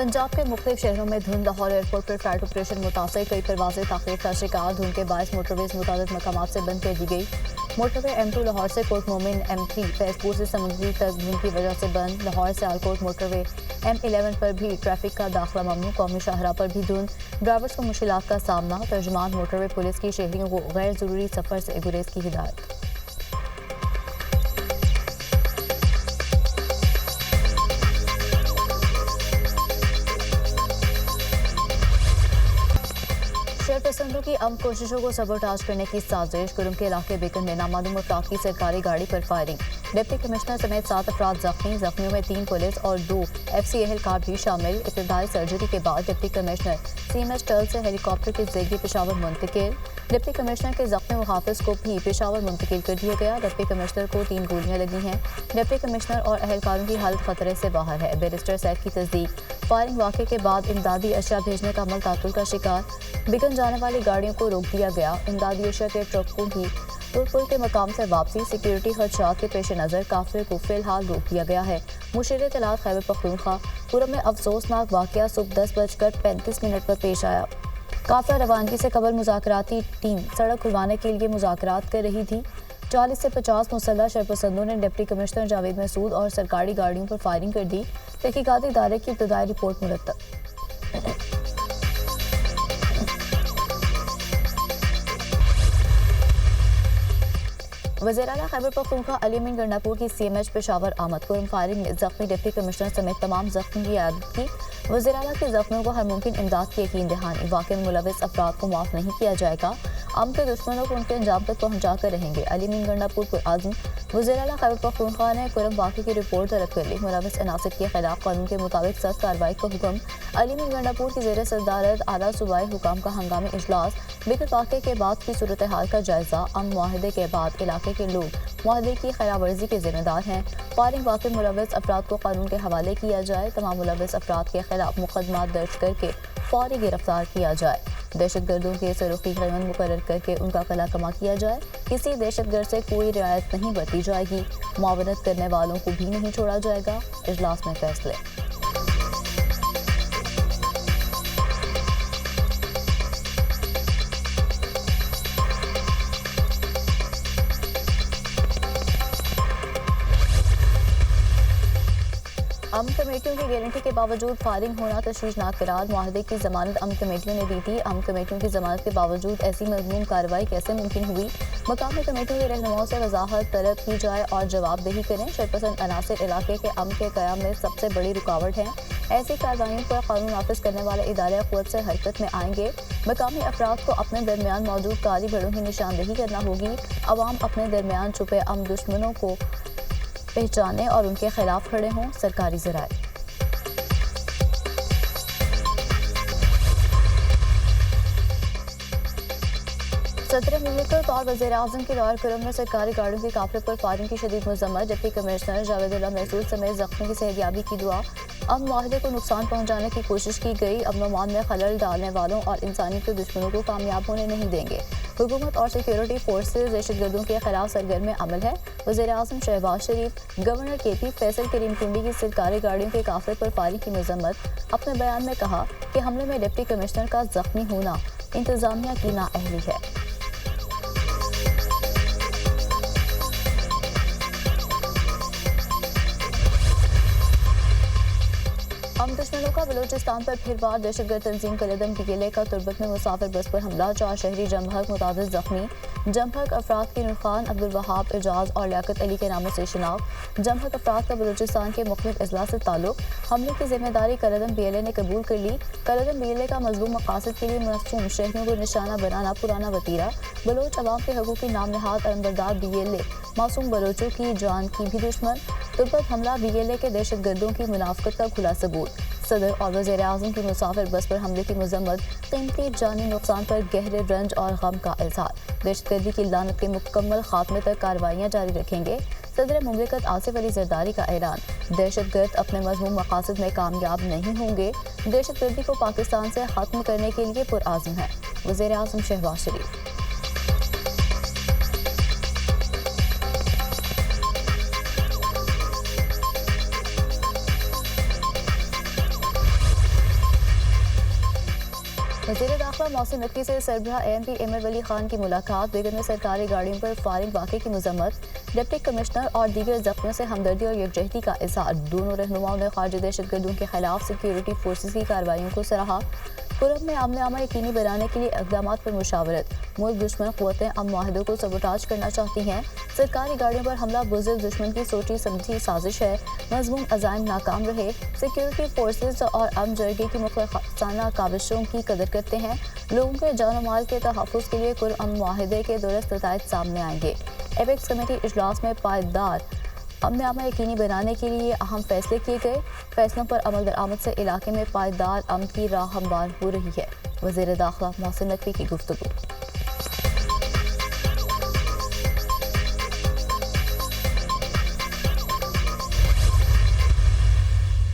पंजाब के मुख्तलिफ शहरों में धुंध, लाहौर एयरपोर्ट पर फ्लाइट ऑपरेशन मुतासर, कई परवाजें ताख़ीर का शिकार। धुंध के बायस मोटरवेज मुताबिक मकामात से बंद कर दी गई। मोटरवे M2 लाहौर से कोट मोमिन, M3 फैजपुर से समुद्री तक धुंध की वजह से बंद। लाहौर से आलकोट मोटरवे M11 पर भी ट्रैफिक का दाखिला ममनू। कौमी शाहरा पर भी धुंध, ड्राइवर्स को मुश्किलात का सामना। तर्जुमान मोटरवे पुलिस की शहरियों को गैर ज़रूरी सफ़र से गुरेज की हिदायत। शरपसंदों की कोशिशों को सबोटाज करने की साजिश। कुरुम के इलाके बेकन में नामालूम अफराद की सरकारी गाड़ी पर फायरिंग। डिप्टी कमिश्नर समेत 7 अफराद जख्मी। जख्मियों में 3 पुलिस और 2 FC एहलकार भी शामिल। इब्तदाई सर्जरी के बाद डिप्टी कमिश्नर CMH टर्ल से हेलीकॉप्टर के जरिए पेशावर मुंतकिल। डिप्टी कमिश्नर के जख्मी मुहाफिज को भी पेशावर मुंतकिल कर दिया गया। डिप्टी कमिश्नर को 3 गोलियां लगी हैं। डिप्टी कमिश्नर और एहलकारों की हालत खतरे से बाहर है। बैरिस्टर सैफ की तस्दीक, फायरिंग वाक़े के बाद इमदादी अशिया भेजने का अमल तातुल का शिकार। बिकन जाने वाली गाड़ियों को रोक दिया गया। इमदादी अशिया के ट्रकों की तुरपुर के मकाम से वापसी। सिक्योरिटी खदशात के पेश नज़र काफिले को फिलहाल रोक दिया गया है। मुशीर इत्तलात खैबर पख्तूनख्वा, पूरब में अफसोसनाक वाक़या सुबह 10:35 पर पेश आया। काफिला रवानगी से कबल मुज़ाकराती टीम सड़क खुलवाने के लिए मुज़ाकरात कर रही थी। 40 से 50 मुसल्लह शरपसंदों ने डिप्टी कमिश्नर जावेद मसूद और सरकारी गाड़ियों पर फायरिंग कर दी। तहकीकाती इदारे की इब्तदाई रिपोर्ट मुरतब। वज़ीर-ए-आला खैबर पख्तूनख्वा अली अमीन गंडापुर की CMH पेशावर आमद। कुरम फायरिंग में जख्मी डिप्टी कमिश्नर समेत तमाम जख्मी की आदत की। वज़ीर-ए-आला के जख्मियों को हर मुमकिन इमदाद की यकीन दहानी। वाक़े में मुलविस अफराद को माफ़ नहीं किया जाएगा। आम के दुश्मनों को उनके अंजाम तक पहुँचा कर रहेंगे। अली अमीन गंडापुर पर आज़म। वज़ीर-ए-आला खैबर पख्तूनख्वा ने कुरम वाक़े की रिपोर्ट तलब कर ली। मुलविस अनासिर के खिलाफ कानून के मुताबिक सख्त कार्रवाई का हुक्म। अली अमीन गंडापुर की ज़ेर सदारत आला सूबाई हुकाम का हंगामी इजलास। बिकट वाक़े के बाद की सूरत हाल का जायजा। अमन मुआहदे के बाद इलाके के लोग मुआहदे की खिलाफवर्जी के जिम्मेदार हैं। फायरिंग वाक़े मुलविस अफराद को कानून के हवाले किया जाए। तमाम मुलविस अफराद के खिलाफ मुकदमा दर्ज करके फौरी गिरफ्तार किया जाए। दहशत गर्दों के सरुखी क़ीमत मुकर्रर करके उनका कला कमा किया जाए। किसी दहशत गर्द से कोई रियायत नहीं बरती जाएगी। मुआवनत करने वालों को भी नहीं छोड़ा जाएगा। इजलास में फैसले। अमन कमेटियों की गारंटी के बावजूद फायरिंग होना तशवीशनाक करार। मुआहदे की जमानत अमन कमेटियों ने दी थी। अमन कमेटियों की जमानत के बावजूद ऐसी मज़मूम कार्रवाई कैसे मुमकिन हुई? मकामी कमेटियों के रहनुमाओं से वजाहत तलब की जाए और जवाबदेही करें। शरपसंद अनासिर इलाके के अमन के क़याम में सबसे बड़ी रुकावट हैं। ऐसी कार्रवाइयों पर कानून नाफिज करने वाले इदारे क़ुव्वत से हरकत में आएंगे। मकामी अफराद को अपने दरमियान मौजूद कारी भड़ों की निशानदेही करना होगी। अवाम अपने दरमियान छुपे अमन दुश्मनों को पहचाने और उनके खिलाफ खड़े हों। सरकारी ज़राए। सदर मुमलिकत और वज़ीर-ए-आज़म के दौर कुरम में सरकारी गाड़ियों के काफिले पर फायरिंग की शदीद मज़म्मत। डिप्टी कमिश्नर जावेद मसूद समेत जख्मी की सेहतयाबी की दुआ। अमन मुआहदे को नुकसान पहुँचाने की कोशिश की गई। अमन अमान में खलल डालने वालों और इंसानियत के दुश्मनों को कामयाब होने नहीं देंगे। हुकूमत और सिक्योरिटी फोर्सेज दहशत गर्दों के खिलाफ सरगर्म अमल है। वज़ीर-ए-आज़म शहबाज शरीफ, गवर्नर KP फैसल करीम टुंडी की सरकारी गाड़ियों के काफिले पर फायरिंग की मज़म्मत। अपने बयान में कहा कि हमले में डिप्टी कमिश्नर का जख्मी होना इंतजामिया की नाअहली है। हम दुश्मनों का बलूचिस्तान पर फिर बार। दहशतगर्द तंजीम कलदम PLA का तुर्बत में मुसाफिर बस पर हमला। 4 शहरी जमभग मुतादिद जख्मी। जमभग अफराद की नूरखान, अब्दुल वहाब, एजाज और लियाकत अली के नामों से शनाख्त। जमभग अफराद का बलूचिस्तान के मुख्तलिफ अजला से ताल्लुक। हमले की जिम्मेदारी कलदम PLA ने कबूल कर ली। कलदम PLA का मजलूम मकासद के लिए मासूम शहरियों को निशाना बनाना पुराना वतीरा। बलोच अवाम के हकूक़ की नाम नहाद अलमबरदार PLA मासूम बलोचों की जान की भी दुश्मन। तुर्बत हमला PLA के दहशत गर्दों की मुनाफकत का खुला सबूत। सदर और वज़ीर-ए-आज़म की मुसाफिर बस पर हमले की मजम्मत। कीमती जानी नुकसान पर गहरे रंज और गम का इज़हार। दहशतगर्दी की लानत के मुकम्मल खात्मे तक कार्रवाइयाँ जारी रखेंगे। सदर मुमलिकत आसिफ अली ज़रदारी का ऐलान। दहशतगर्द अपने मज़मूम मकासद में कामयाब नहीं होंगे। दहशतगर्दी को पाकिस्तान से ख़त्म करने के लिए पुरआज़म है। वज़ीर-ए-आज़म शहबाज शरीफ। दाखिला मोहसिन नकवी से सरबराह AMP एमएल वली खान की मुलाकात, बेगम में सरकारी गाड़ियों पर फायरिंग वाक़े की मजम्मत, डिप्टी कमिश्नर और दीगर जख्मियों से हमदर्दी और यकजहती का इज़हार। दोनों रहनुमाओं ने खारजी दहशतगर्दों के खिलाफ सिक्योरिटी फोर्सेज की कार्रवाइयों को सराहा। कुरब में अमन अमन यकीनी बनाने के लिए इक़दाम पर मुशावरत। मुल्क दुश्मन क़ुव्वतें अमन माहिदों को सबोटाज करना चाहती हैं। सरकारी गाड़ियों पर हमला बुज़दिल दुश्मन की सोची समझी साजिश है। मज़मूम अज़ाइम नाकाम रहे। सिक्योरिटी फोर्सेज और अमन जरगे की मुख़लिसाना काविशों की कदर करते हैं। लोगों के जान और माल के तहफ़्फ़ुज़ के लिए कुरब अमन माहिदे के दुरुस्त नताइज सामने आएंगे। एपेक्स कमेटी इजलास में पायदार अमन अमन यकीनी बनाने के लिए अहम फैसले किए गए। फैसलों पर अमल दरामद से इलाके में पायदार अमन की राह हमवार हो रही है। वज़ीर दाखिला मोहसिन नकवी की गुफ्तगू।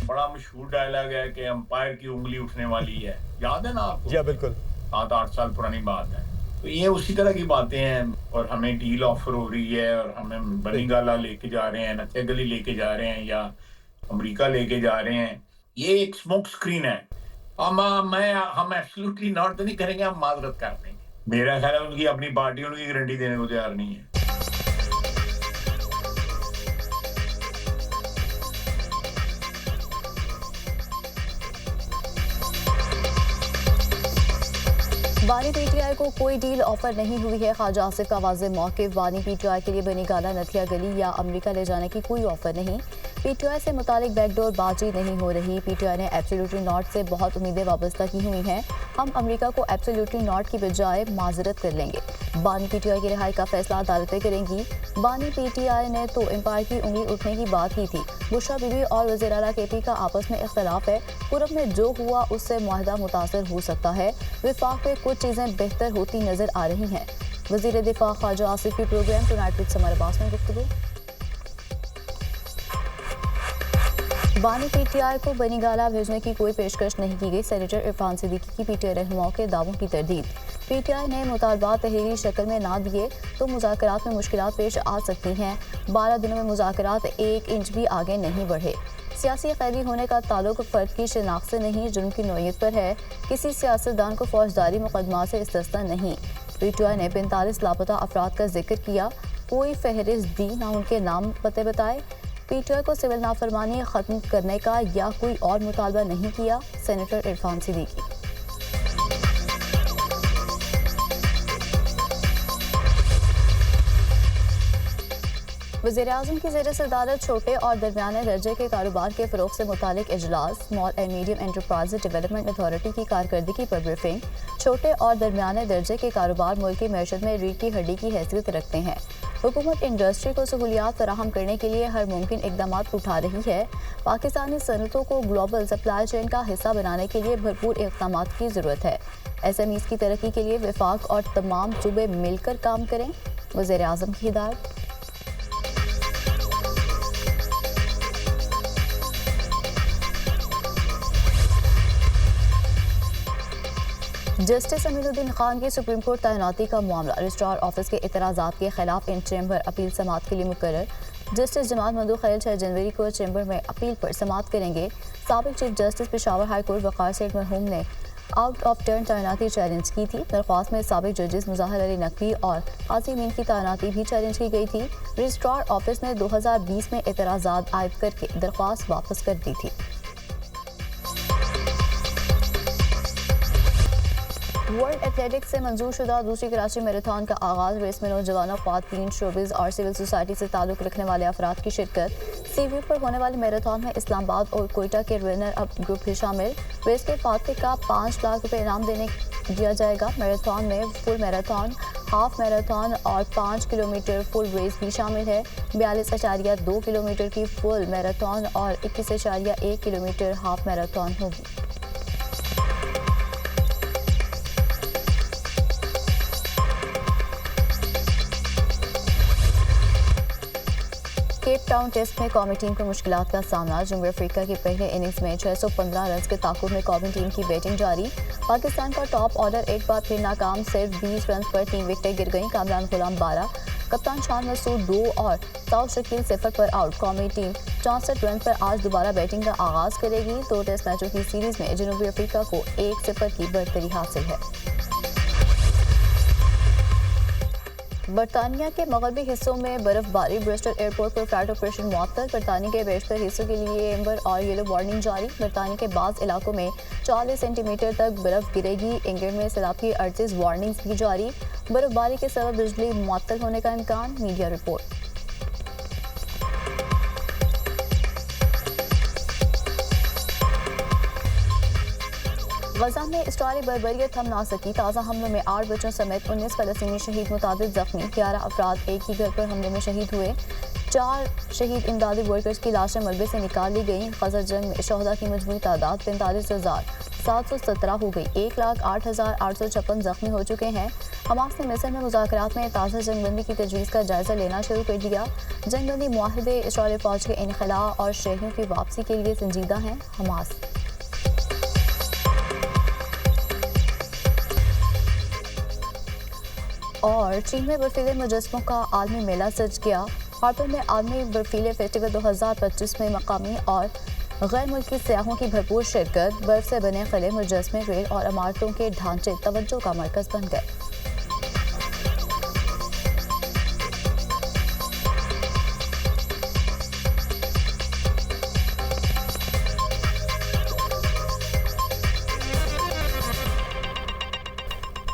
बड़ा मशहूर डायलॉग है कि अंपायर की उंगली उठने वाली है, याद है ना आपको? जी बिल्कुल, 7-8 साल पुरानी बात है। तो ये उसी तरह की बातें हैं और हमें डील ऑफर हो रही है और हमें बनीगाला लेके जा रहे हैं, नत्थे गली लेके जा रहे हैं या अमेरिका लेके जा रहे हैं। ये एक स्मोक स्क्रीन है। हम एब्सोल्युटली नॉट तो नहीं करेंगे, हम माजरत कर देंगे। मेरा ख्याल है उनकी अपनी पार्टी उनकी गारंटी देने को तैयार नहीं है। बानी PTI को कोई डील ऑफर नहीं हुई है। ख्वाजा आसिफ का वाज़ेह मौक़िफ़, बानी PTI के लिए बनीगाला, नथिया गली या अमेरिका ले जाने की कोई ऑफर नहीं। PTI से मुतालिक बैकडोर बाजी नहीं हो रही। PTI ने एब्सोल्युटली नॉट से बहुत उम्मीदें वाबस्ता की हुई हैं। हम अमेरिका को एब्सोल्युटली नॉट की बजाय माजरत कर लेंगे। बानी PTI की रिहाई का फैसला अदालतें करेंगी। बानी PTI ने तो एम्पायर की उंगली उठने की बात की थी। बुशरा बीबी और वज़ीर आला KP का आपस में इख्तलाफ है। कुरब में जो हुआ उससे मुआहदा मुतासर हो सकता है। विफाक में कुछ चीज़ें बेहतर होती नजर आ रही हैं। वज़ीर दिफा ख्वाजा आसिफ की program tonight with Samar Abbas में गुफ्तगू। बानी PTI को बनीगाला भेजने की कोई पेशकश नहीं की गई। सेनेटर इरफान सिद्दीकी की PTI रहनुमाओं के दावों की तरदीद। PTI ने मुतालबात तहरीरी शक्ल में ना दिए तो मुज़ाकरात में मुश्किलात पेश आ सकती हैं। 12 दिनों में मुज़ाकरात 1 इंच भी आगे नहीं बढ़े। सियासी कैदी होने का ताल्लुक फ़र्द की शनाख्त से नहीं, जुर्म की नौयत पर है। किसी सियासतदान को फौजदारी मुकदमा से इस्तिस्ना नहीं। PTI ने 45 लापता अफराद का जिक्र किया, कोई फहरिस्त दी ना उनके नाम पते बताए। PTI को सिविल नाफरमानी ख़त्म करने का या कोई और मुतालबा नहीं किया। सेनेटर इरफान सिद्दीकी। वज़ीर-ए-आज़म की ज़ेर सदारत छोटे और दरमियाने दर्जे के कारोबार के फ़रोग़ से मुतालिक इजलास। Small and medium enterprise development authority की कारकर्दगी पर ब्रीफिंग। छोटे और दरमियाने दर्जे के कारोबार मुल्क की मैशत में रीढ़ की हड्डी की हैसियत रखते हैं। हुकूमत इंडस्ट्री को सहूलियात फराहम करने के लिए हर मुमकिन इक़दाम उठा रही है। पाकिस्तानी सनअतों को ग्लोबल सप्लाई चेन का हिस्सा बनाने के लिए भरपूर इक़दाम की ज़रूरत है। SMEs की तरक्की के लिए वफाक और तमाम सूबे मिलकर काम करें। वज़ीर-ए-आज़म की हिदायत। जस्टिस अमीनुद्दीन खान की सुप्रीम कोर्ट तैनाती का मामला। रजिस्ट्रार ऑफिस के एतराज़ात के खिलाफ इन चैम्बर अपील समाअत के लिए मुकर्रर। जस्टिस जमात मंदू खैल 6 जनवरी को चैम्बर में अपील पर समाअत करेंगे। साबिक chief justice Peshawar high court Waqar Seth मरहूम ने आउट ऑफ टर्न तैनाती चैलेंज की थी। दरख्वास्त में साबिक जजेस मुज़ाहिर अली नकवी और काजी अमीन की तैनाती भी चैलेंज की गई थी। रजिस्ट्रार ऑफिस ने 2020 में एतराज़ात आयद करके दरख्वास्त वापस कर दी थी। वर्ल्ड एथलेटिक्स से मंजूर शुदा दूसरी कराची मैराथन का आगाज़। रेस में नौजवानों, ख्वातीन, शोबिज़ और सिविल सोसाइटी से ताल्लुक़ रखने वाले अफराद की शिरकत। सीव्यू पर होने वाली मैराथन में इस्लामाबाद और कोयटा के रनर अप ग्रुप भी शामिल। रेस के फातह का 5 लाख रुपये इनाम दिया जाएगा। मैराथन में फुल मैराथन, हाफ मैराथन और 5 किलोमीटर फुल रेस भी शामिल है। 42.2 किलोमीटर की फुल मैराथन और 21.1 किलोमीटर हाफ मैराथन होगी। केप टाउन टेस्ट में कौमी टीम को मुश्किलात का सामना। जनूबी अफ्रीका की पहले इनिंग्स में 615 रन के ताकुब में कौमी टीम की बैटिंग जारी। पाकिस्तान का टॉप ऑर्डर एक बार फिर नाकाम। सिर्फ 20 रन पर 3 विकेटें गिर गईं। कामरान गुलाम 12, کپتان شان مسعود 2 اور ساؤ شکیل 0 پر آؤٹ۔ قومی ٹیم 64 رن پر آج دوبارہ بیٹنگ کا آغاز کرے گی۔ 2 ٹیسٹ میچوں کی سیریز میں جنوبی افریقہ کو 1-0 کی برتری حاصل ہے۔ برطانیہ کے مغربی حصوں میں برف باری، برسٹل ایئرپورٹ پر فلائٹ آپریشن معطل۔ برطانیہ کے بیشتر حصوں کے لیے ایمبر اور یلو وارننگ جاری۔ برطانیہ کے بعض علاقوں میں 40 سینٹی میٹر تک برف گرے گی۔ انگلینڈ میں سیلاب کی 38 وارننگز بھی جاری۔ برف باری کے سبب بجلی معطل ہونے کا امکان، میڈیا رپورٹ۔ غزہ میں اسرائیلی بربریت تھم نہ سکی۔ تازہ حملوں میں 8 بچوں سمیت 19 فلسطینی شہید، متعدد زخمی۔ 11 افراد ایک ہی گھر پر حملے میں شہید ہوئے۔ 4 شہید امدادی ورکرز کی لاشیں ملبے سے نکال لی گئیں۔ غزہ جنگ میں شہداء کی مجموعی تعداد 45,717 ہو گئی۔ 1,08,856 زخمی ہو چکے ہیں۔ حماس نے مصر میں مذاکرات میں تازہ جنگ بندی کی تجویز کا جائزہ لینا شروع کر دیا۔ جنگ بندی معاہدے اسرائیلی فوج کے انخلاء اور شہریوں کی واپسی کے لیے سنجیدہ ہیں۔ حماس اور چین میں برفیلے مجسموں کا عالمی میلہ سج گیا۔ ہارپر میں عالمی برفیلے فیسٹیول 2025 میں مقامی اور غیر ملکی سیاحوں کی بھرپور شرکت۔ برف سے بنے قلعے، مجسمے، ریل اور عمارتوں کے ڈھانچے توجہ کا مرکز بن گئے۔